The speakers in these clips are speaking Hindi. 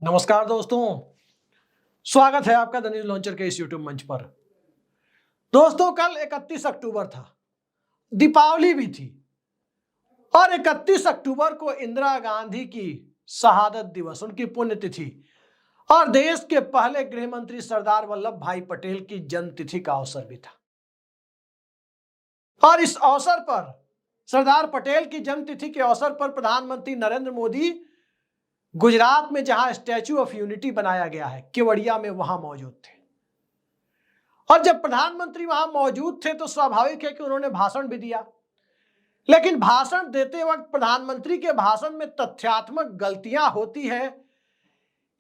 नमस्कार दोस्तों, स्वागत है आपका द न्यूज लॉन्चर के इस यूट्यूब मंच पर। दोस्तों, कल 31 अक्टूबर था, दीपावली भी थी और 31 अक्टूबर को इंदिरा गांधी की शहादत दिवस, उनकी पुण्यतिथि और देश के पहले गृह मंत्री सरदार वल्लभ भाई पटेल की जन्मतिथि का अवसर भी था। और इस अवसर पर, सरदार पटेल की जन्मतिथि के अवसर पर प्रधानमंत्री नरेंद्र मोदी गुजरात में जहां स्टैच्यू ऑफ यूनिटी बनाया गया है, केवड़िया में, वहां मौजूद थे। और जब प्रधानमंत्री वहां मौजूद थे तो स्वाभाविक है कि उन्होंने भाषण भी दिया। लेकिन भाषण देते वक्त प्रधानमंत्री के भाषण में तथ्यात्मक गलतियां होती है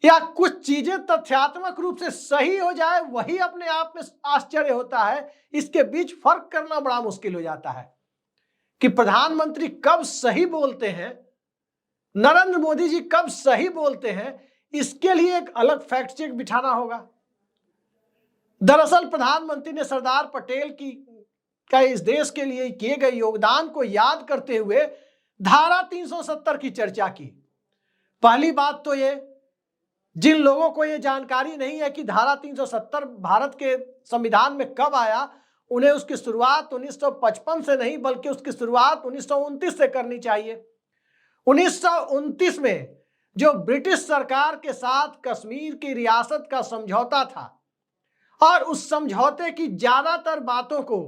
या कुछ चीजें तथ्यात्मक रूप से सही हो जाए, वही अपने आप में आश्चर्य होता है। इसके बीच फर्क करना बड़ा मुश्किल हो जाता है कि प्रधानमंत्री कब सही बोलते हैं, नरेंद्र मोदी जी कब सही बोलते हैं। इसके लिए एक अलग फैक्ट चेक बिठाना होगा। दरअसल प्रधानमंत्री ने सरदार पटेल का इस देश के लिए किए गए योगदान को याद करते हुए धारा 370 की चर्चा की। पहली बात तो ये, जिन लोगों को ये जानकारी नहीं है कि धारा 370 भारत के संविधान में कब आया, उन्हें उसकी शुरुआत 1955 से नहीं बल्कि उसकी शुरुआत 1929 से करनी चाहिए। 1929 में जो ब्रिटिश सरकार के साथ कश्मीर की रियासत का समझौता था और उस समझौते की ज्यादातर बातों को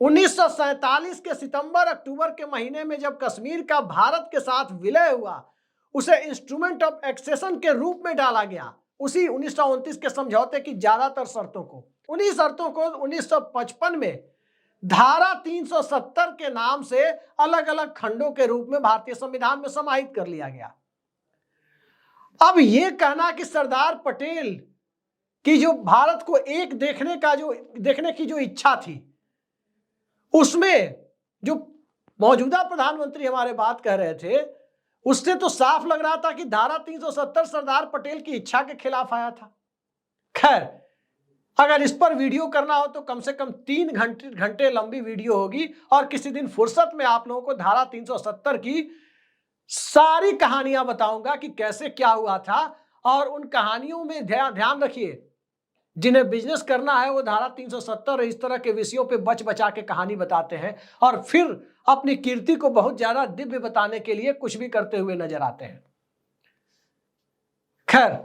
1947 के सितंबर अक्टूबर के महीने में जब कश्मीर का भारत के साथ विलय हुआ, उसे इंस्ट्रूमेंट ऑफ एक्सेशन के रूप में डाला गया। उसी 1929 के समझौते की ज्यादातर शर्तों को, उन्हीं शर्तों को 1955 में धारा 370 के नाम से अलग अलग खंडों के रूप में भारतीय संविधान में समाहित कर लिया गया। अब यह कहना कि सरदार पटेल की जो भारत को एक देखने की जो इच्छा थी, उसमें जो मौजूदा प्रधानमंत्री हमारे बात कह रहे थे, उससे तो साफ लग रहा था कि धारा 370 सरदार पटेल की इच्छा के खिलाफ आया था। खैर, अगर इस पर वीडियो करना हो तो कम से कम 3 घंटे लंबी वीडियो होगी और किसी दिन फुर्सत में आप लोगों को धारा 370 की सारी कहानियां बताऊंगा कि कैसे क्या हुआ था। और उन कहानियों में ध्यान रखिए, जिन्हें बिजनेस करना है वो धारा 370 इस तरह के विषयों पे बच बचा के कहानी बताते हैं और फिर अपनी कीर्ति को बहुत ज्यादा दिव्य बताने के लिए कुछ भी करते हुए नजर आते हैं। खैर,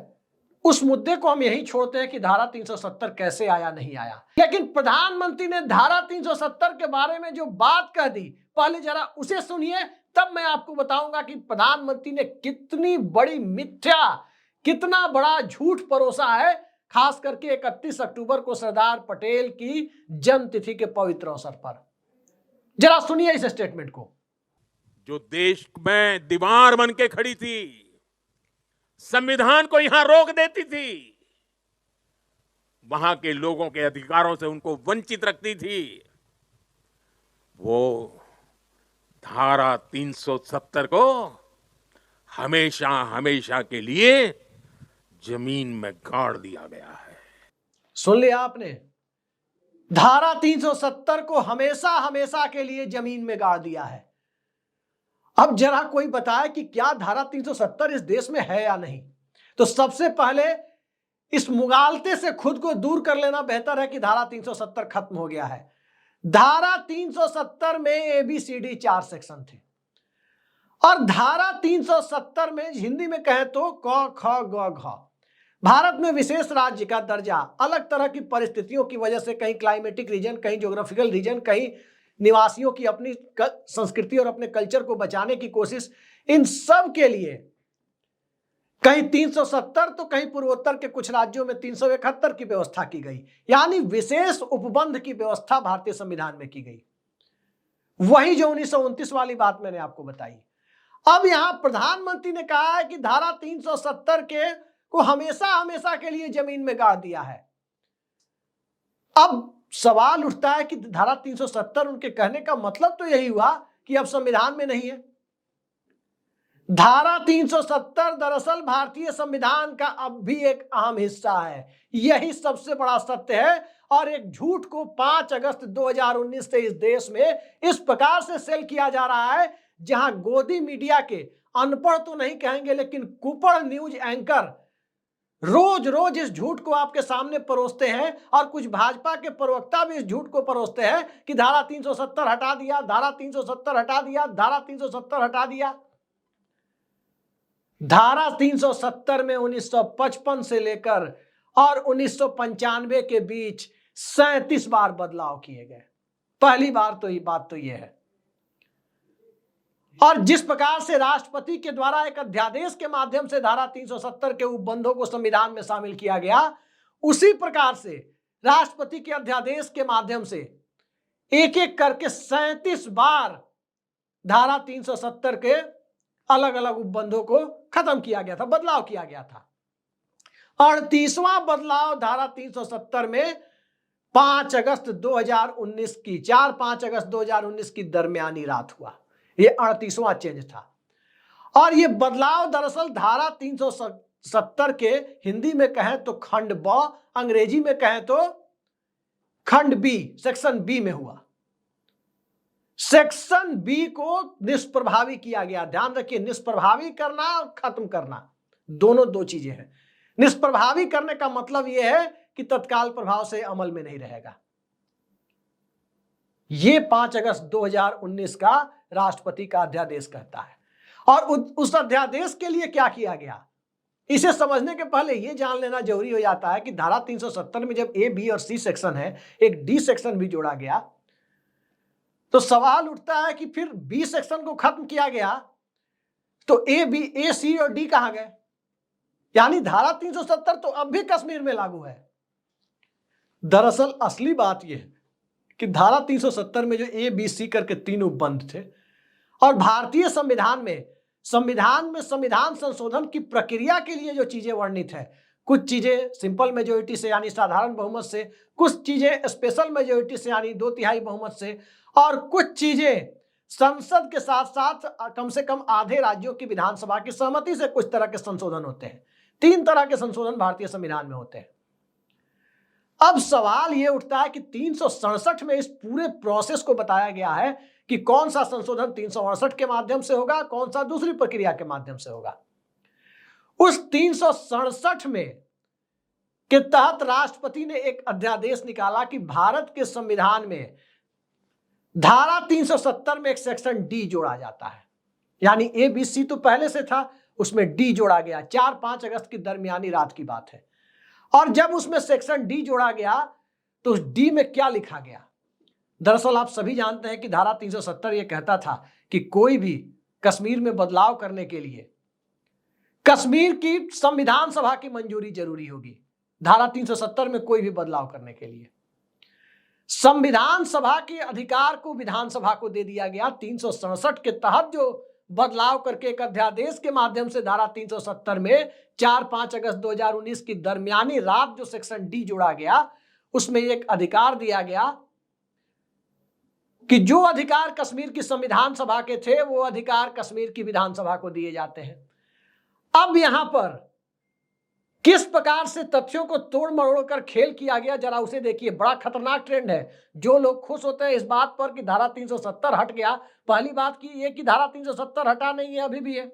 उस मुद्दे को हम यही छोड़ते हैं कि धारा 370 कैसे आया नहीं आया। लेकिन प्रधानमंत्री ने धारा 370 के बारे में जो बात कह दी, पहले जरा उसे सुनिए, तब मैं आपको बताऊंगा कि प्रधानमंत्री ने कितनी बड़ी मिथ्या, कितना बड़ा झूठ परोसा है, खास करके 31 अक्टूबर को सरदार पटेल की जन्मतिथि के पवित्र अवसर पर। जरा सुनिए इस स्टेटमेंट को। जो देश में दीवार बन के खड़ी थी, संविधान को यहां रोक देती थी, वहां के लोगों के अधिकारों से उनको वंचित रखती थी, वो धारा 370 को हमेशा हमेशा के लिए जमीन में गाड़ दिया गया है। सुन लिया आपने, धारा 370 को हमेशा हमेशा के लिए जमीन में गाड़ दिया है। अब जरा कोई बताए कि क्या धारा 370 इस देश में है या नहीं। तो सबसे पहले इस मुगालते से खुद को दूर कर लेना बेहतर है कि धारा 370 खत्म हो गया है। धारा 370 में ABCD 4 सेक्शन थे और धारा 370 में हिंदी में कहें तो क ख ग घ, भारत में विशेष राज्य का दर्जा, अलग तरह की परिस्थितियों की वजह से, कहीं क्लाइमेटिक रीजन, कहीं ज्योग्राफिकल रीजन, कहीं निवासियों की अपनी संस्कृति और अपने कल्चर को बचाने की कोशिश, इन सब के लिए कहीं 370 तो कहीं पूर्वोत्तर के कुछ राज्यों में 371 की व्यवस्था की गई, यानी विशेष उपबंध की व्यवस्था भारतीय संविधान में की गई। वही जो 1929 वाली बात मैंने आपको बताई। अब यहां प्रधानमंत्री ने कहा है कि धारा 370 को हमेशा हमेशा के लिए जमीन में गाड़ दिया है। अब सवाल उठता है कि धारा 370 उनके कहने का मतलब तो यही हुआ कि अब संविधान में नहीं है। धारा 370 दरअसल भारतीय संविधान का अब भी एक अहम हिस्सा है, यही सबसे बड़ा सत्य है। और एक झूठ को 5 अगस्त 2019 से इस देश में इस प्रकार से सेल किया जा रहा है, जहां गोदी मीडिया के अनपढ़ तो नहीं कहेंगे लेकिन कुपड़ न्यूज एंकर रोज रोज इस झूठ को आपके सामने परोसते हैं, और कुछ भाजपा के प्रवक्ता भी इस झूठ को परोसते हैं कि धारा 370 हटा दिया, धारा 370 हटा दिया, धारा 370 हटा दिया। धारा 370 में 1955 से लेकर और 1995 के बीच 37 बार बदलाव किए गए। पहली बार तो ये बात तो यह है। और जिस प्रकार से राष्ट्रपति के द्वारा एक अध्यादेश के माध्यम से धारा 370 के उपबंधों को संविधान में शामिल किया गया, उसी प्रकार से राष्ट्रपति के अध्यादेश के माध्यम से एक एक करके 37 बार धारा 370 के अलग अलग उपबंधों को खत्म किया गया था, बदलाव किया गया था। 38वां बदलाव धारा 370 में 5 अगस्त 2019 की 4-5 अगस्त 2019 की दरमियानी रात हुआ। ये 38वां चेंज था। और ये बदलाव दरअसल धारा 370 के हिंदी में कहें तो खंड ब, अंग्रेजी में कहें तो खंड बी, सेक्शन बी में हुआ। सेक्शन बी को निष्प्रभावी किया गया। ध्यान रखिए, निष्प्रभावी करना और खत्म करना दोनों दो चीजें हैं। निष्प्रभावी करने का मतलब यह है कि तत्काल प्रभाव से अमल में नहीं रहेगा। यह 5 अगस्त 2019 का राष्ट्रपति का अध्यादेश कहता है। और उस अध्यादेश के लिए क्या किया गया, इसे समझने के पहले यह जान लेना जरूरी हो जाता है कि धारा 370 में जब ए, बी और सी सेक्शन है, एक डी सेक्शन भी जोड़ा गया, तो सवाल उठता है कि फिर बी सेक्शन को खत्म किया गया तो ए, बी, ए, सी और डी कहां गए? यानी धारा 370 तो अब भी कश्मीर में लागू है। दरअसल असली बात यह है कि धारा 370 में जो ए, बी, सी करके 3 उपबंध थे, और भारतीय संविधान में संविधान संशोधन की प्रक्रिया के लिए जो चीजें वर्णित है, कुछ चीजें सिंपल मेजोरिटी से यानी साधारण बहुमत से, कुछ चीजें स्पेशल मेजोरिटी से यानी 2/3 बहुमत से, और कुछ चीजें संसद के साथ साथ कम से कम आधे राज्यों की विधानसभा की सहमति से कुछ तरह के संशोधन होते हैं। 3 तरह के संशोधन भारतीय संविधान में होते हैं। अब सवाल यह उठता है कि 367 में इस पूरे प्रोसेस को बताया गया है कि कौन सा संशोधन 368 के माध्यम से होगा, कौन सा दूसरी प्रक्रिया के माध्यम से होगा। उस 367 में के तहत राष्ट्रपति ने एक अध्यादेश निकाला कि भारत के संविधान में धारा 370 में एक सेक्शन डी जोड़ा जाता है। यानी ए, बी, सी तो पहले से था, उसमें डी जोड़ा गया। 4-5 अगस्त की दरमियानी रात की बात है। और जब उसमें सेक्शन डी जोड़ा गया तो उस डी में क्या लिखा गया? दरअसल आप सभी जानते हैं कि धारा 370 यह कहता था कि कोई भी कश्मीर में बदलाव करने के लिए कश्मीर की संविधान सभा की मंजूरी जरूरी होगी। धारा 370 में कोई भी बदलाव करने के लिए संविधान सभा के अधिकार को विधानसभा को दे दिया गया। 367 के तहत जो बदलाव करके एक अध्यादेश के माध्यम से धारा 370 में 4-5 अगस्त 2019 की दरमियानी रात जो सेक्शन डी जोड़ा गया, उसमें एक अधिकार दिया गया कि जो अधिकार कश्मीर की संविधान सभा के थे वो अधिकार कश्मीर की विधानसभा को दिए जाते हैं। अब यहां पर किस प्रकार से तथ्यों को तोड़ मरोड़ कर खेल किया गया, जरा उसे देखिए। बड़ा खतरनाक ट्रेंड है। जो लोग खुश होते हैं इस बात पर कि धारा 370 हट गया, पहली बात की ये कि धारा 370 हटा नहीं है, अभी भी है।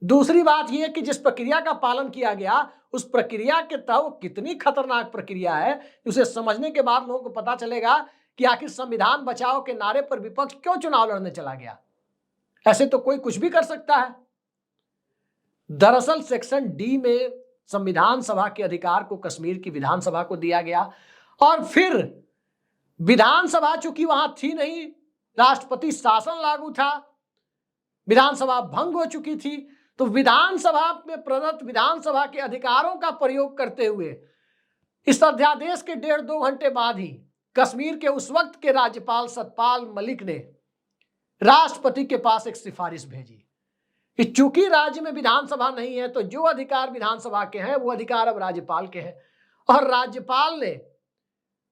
दूसरी बात यह कि जिस प्रक्रिया का पालन किया गया उस प्रक्रिया के तहत कितनी खतरनाक प्रक्रिया है, उसे समझने के बाद लोगों को पता चलेगा कि आखिर संविधान बचाओ के नारे पर विपक्ष क्यों चुनाव लड़ने चला गया। ऐसे तो कोई कुछ भी कर सकता है। दरअसल सेक्शन डी में संविधान सभा के अधिकार को कश्मीर की विधानसभा को दिया गया, और फिर विधानसभा चूंकि वहां थी नहीं, राष्ट्रपति शासन लागू था, विधानसभा भंग हो चुकी थी, तो विधानसभा में प्रदत्त विधानसभा के अधिकारों का प्रयोग करते हुए इस अध्यादेश के 1.5-2 घंटे बाद ही कश्मीर के उस वक्त के राज्यपाल सतपाल मलिक ने राष्ट्रपति के पास एक सिफारिश भेजी कि चूंकि राज्य में विधानसभा नहीं है तो जो अधिकार विधानसभा के हैं वो अधिकार अब राज्यपाल के हैं। और राज्यपाल ने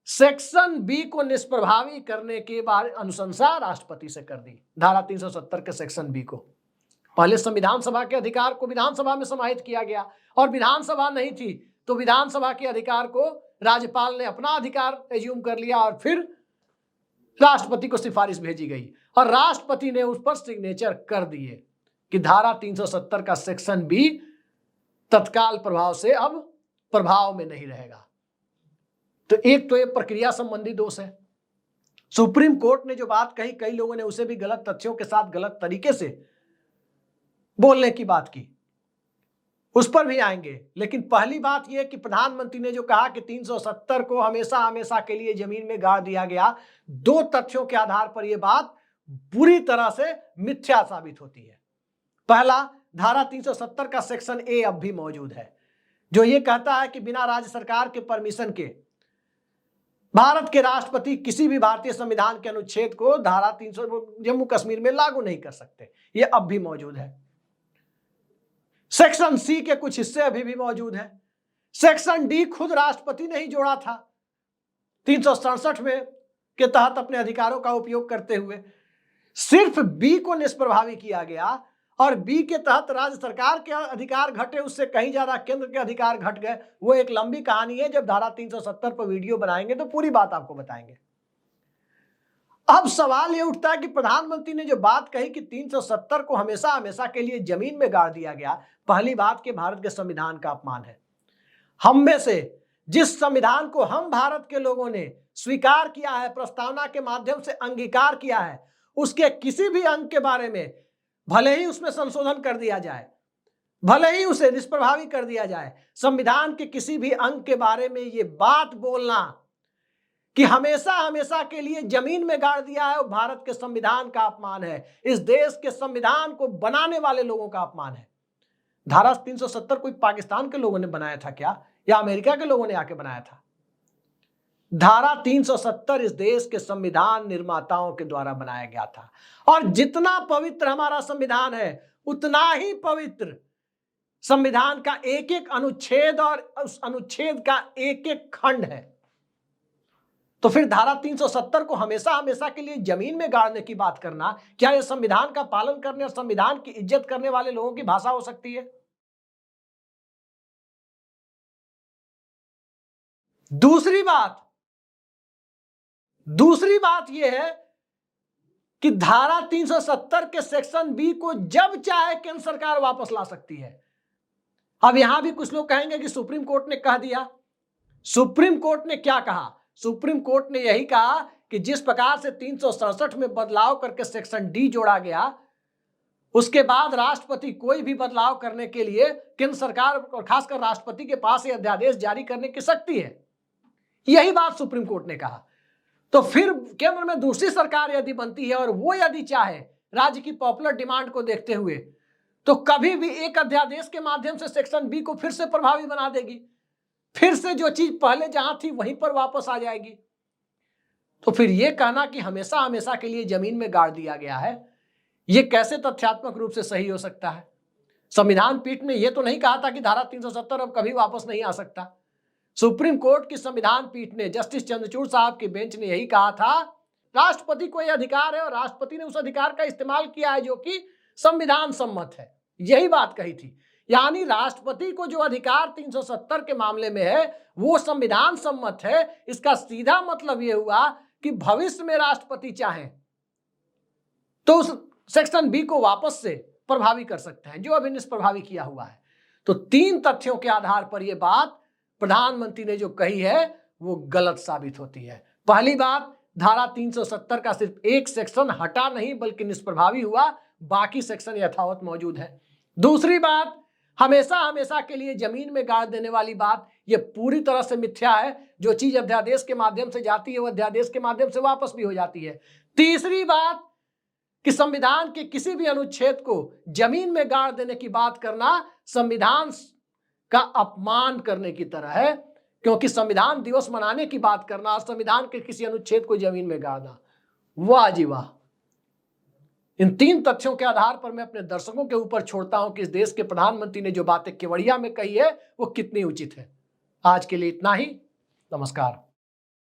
सेक्शन बी को निष्प्रभावी करने के बाद अनुशंसा राष्ट्रपति से कर दी। धारा 370 के सेक्शन बी को पहले संविधान सभा के अधिकार को विधानसभा में समाहित किया गया, और विधानसभा नहीं थी तो विधानसभा के अधिकार को राज्यपाल ने अपना अधिकार एज्यूम कर लिया, और फिर राष्ट्रपति को सिफारिश भेजी गई और राष्ट्रपति ने उस पर सिग्नेचर कर दिए कि धारा 370 का सेक्शन बी तत्काल प्रभाव से अब प्रभाव में नहीं रहेगा। तो एक तो ये प्रक्रिया संबंधी दोष है। सुप्रीम कोर्ट ने जो बात कही, कई लोगों ने उसे भी गलत तथ्यों के साथ गलत तरीके से बोलने की बात की, उस पर भी आएंगे। लेकिन पहली बात यह कि प्रधानमंत्री ने जो कहा कि 370 को हमेशा हमेशा के लिए जमीन में गाड़ दिया गया, दो तथ्यों के आधार पर यह बात बुरी तरह से मिथ्या साबित होती है। पहला, धारा 370 का सेक्शन ए अब भी मौजूद है, जो यह कहता है कि बिना राज्य सरकार के परमिशन के भारत के राष्ट्रपति किसी भी भारतीय संविधान के अनुच्छेद को धारा 300 जम्मू कश्मीर में लागू नहीं कर सकते। यह अब भी मौजूद है। सेक्शन सी के कुछ हिस्से अभी भी मौजूद हैं। सेक्शन डी खुद राष्ट्रपति ने ही जोड़ा था 367 में के तहत अपने अधिकारों का उपयोग करते हुए। सिर्फ बी को निष्प्रभावी किया गया और बी के तहत राज्य सरकार के अधिकार घटे, उससे कहीं ज्यादा केंद्र के अधिकार घट गए। वो एक लंबी कहानी है, जब धारा 370 पर वीडियो बनाएंगे तो पूरी बात आपको बताएंगे। अब सवाल ये उठता है कि प्रधानमंत्री ने जो बात कही कि 370 को हमेशा हमेशा के लिए जमीन में गाड़ दिया गया, पहली बात कि भारत के संविधान का अपमान है। हम में से जिस संविधान को हम भारत के लोगों ने स्वीकार किया है, प्रस्तावना के माध्यम से अंगीकार किया है, उसके किसी भी अंग के बारे में भले ही उसमें संशोधन कर दिया जाए, भले ही उसे निष्प्रभावी कर दिया जाए, संविधान के किसी भी अंग के बारे में ये बात बोलना कि हमेशा हमेशा के लिए जमीन में गाड़ दिया है, वो भारत के संविधान का अपमान है। इस देश के संविधान को बनाने वाले लोगों का अपमान है। धारा 370 कोई पाकिस्तान के लोगों ने बनाया था क्या, या अमेरिका के लोगों ने आके बनाया था? धारा 370 इस देश के संविधान निर्माताओं के द्वारा बनाया गया था। और जितना पवित्र हमारा संविधान है, उतना ही पवित्र संविधान का एक एक अनुच्छेद और उस अनुच्छेद का एक एक खंड है। तो फिर धारा 370 को हमेशा हमेशा के लिए जमीन में गाड़ने की बात करना, क्या यह संविधान का पालन करने और संविधान की इज्जत करने वाले लोगों की भाषा हो सकती है? दूसरी बात यह है कि धारा 370 के सेक्शन बी को जब चाहे केंद्र सरकार वापस ला सकती है। अब यहां भी कुछ लोग कहेंगे कि सुप्रीम कोर्ट ने कह दिया। सुप्रीम कोर्ट ने क्या कहा? सुप्रीम कोर्ट ने यही कहा कि जिस प्रकार से 367 में बदलाव करके सेक्शन डी जोड़ा गया, उसके बाद राष्ट्रपति कोई भी बदलाव करने के लिए केंद्र सरकार और खासकर राष्ट्रपति के पास यह अध्यादेश जारी करने की शक्ति है। यही बात सुप्रीम कोर्ट ने कहा। तो फिर केंद्र में दूसरी सरकार यदि बनती है और वो यदि चाहे राज्य की पॉपुलर डिमांड को देखते हुए, तो कभी भी एक अध्यादेश के माध्यम से सेक्शन बी को फिर से प्रभावी बना देगी, फिर से जो चीज पहले जहां थी वहीं पर वापस आ जाएगी। तो फिर यह कहना कि हमेशा हमेशा के लिए जमीन में गाड़ दिया गया है, यह कैसे तथ्यात्मक रूप से सही हो सकता है? संविधान पीठ ने यह तो नहीं कहा था कि धारा 370 अब कभी वापस नहीं आ सकता। सुप्रीम कोर्ट की संविधान पीठ ने, जस्टिस चंद्रचूड़ साहब की बेंच ने यही कहा था, राष्ट्रपति को यह अधिकार है और राष्ट्रपति ने उस अधिकार का इस्तेमाल किया है जो कि संविधान सम्मत है। यही बात कही थी। यानी राष्ट्रपति को जो अधिकार 370 के मामले में है वो संविधान सम्मत है। इसका सीधा मतलब यह हुआ कि भविष्य में राष्ट्रपति चाहें तो उस सेक्शन बी को वापस से प्रभावी कर सकते हैं, जो अभी निष्प्रभावी किया हुआ है। तो तीन तथ्यों के आधार पर यह बात प्रधानमंत्री ने जो कही है वो गलत साबित होती है। पहली बात, धारा 370 का सिर्फ एक सेक्शन हटा नहीं बल्कि निष्प्रभावी हुआ, बाकी सेक्शन यथावत मौजूद है। दूसरी बात, हमेशा हमेशा के लिए जमीन में गाड़ देने वाली बात ये पूरी तरह से मिथ्या है। जो चीज अध्यादेश के माध्यम से जाती है वो अध्यादेश के माध्यम से वापस भी हो जाती है। तीसरी बात कि संविधान के किसी भी अनुच्छेद को जमीन में गाड़ देने की बात करना संविधान का अपमान करने की तरह है, क्योंकि संविधान दिवस मनाने की बात करना और संविधान के किसी अनुच्छेद को जमीन में गाड़ना, वाह जी वाह। इन तीन तथ्यों के आधार पर मैं अपने दर्शकों के ऊपर छोड़ता हूं कि इस देश के प्रधानमंत्री ने जो बातें केवड़िया में कही है वो कितनी उचित है। आज के लिए इतना ही। नमस्कार।